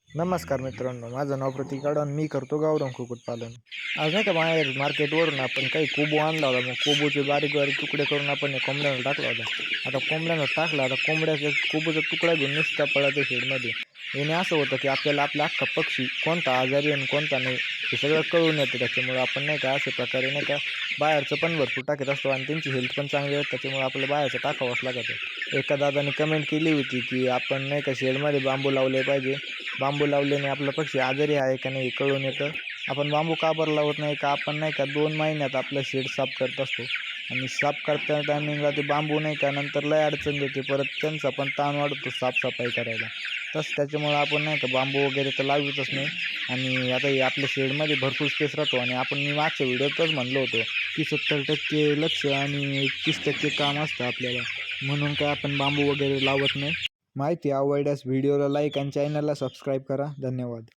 नमस्कार मित्रांनो, माझं नाव प्रतीक आडन. मी करतो गावरान कुक्कुटपालन. आज नाही का बाहेर मार्केटवरून आपण काही कोंबू आणला होता. मग कोंबूचे बारीक बारीक तुकडे करून आपण या कोंबड्याला टाकला होता. आता कोंबड्यानं टाकला, आता कोंबड्याचा कोंबूचा तुकडा घेऊन नुसता पळतो शेडमध्ये. याने असं होतं की आपल्याला आपला अख्खा पक्षी कोणता आजारी आणि कोणता नाही हे सगळं कळून येतं. त्याच्यामुळं आपण नाही का अशा प्रकारे नाही का बाहेरचं पण भरपूर टाकत असतो आणि त्यांची हेल्थ पण चांगली आहे. त्याच्यामुळे आपल्याला बाहेरचं टाकावंच लागतं. एका दादाने कमेंट केली होती की आपण नाही का शेडमध्ये बांबू लावले पाहिजे. बांबू लावल्याने आपला पक्षी आजारी आहे का नाही हे कळून येतं. आपण बांबू का बरं लावत नाही का, आपण नाही का 2 महिन्यात आपलं शेड साफ करत असतो आणि साफ करता टायमिंगला ते बांबू नाही का नंतर लय अडचण देते. परत त्यांचा पण ताण वाढतो साफसफाई करायला. तसं त्याच्यामुळं आपण नाही का बांबू वगैरे तर लावतच नाही. आणि आता हे आपल्या शेडमध्ये भरपूर स्पेस राहतो आणि आपण मी मागच्या व्हिडिओतच म्हणलो होतो की 70% लक्ष आणि 30% काम असतं आपल्याला, म्हणून काय आपण बांबू वगैरे लावत नाही. माहिती आवडल्यास व्हिडिओला लाईक आणि चॅनलला सबस्क्राईब करा. धन्यवाद.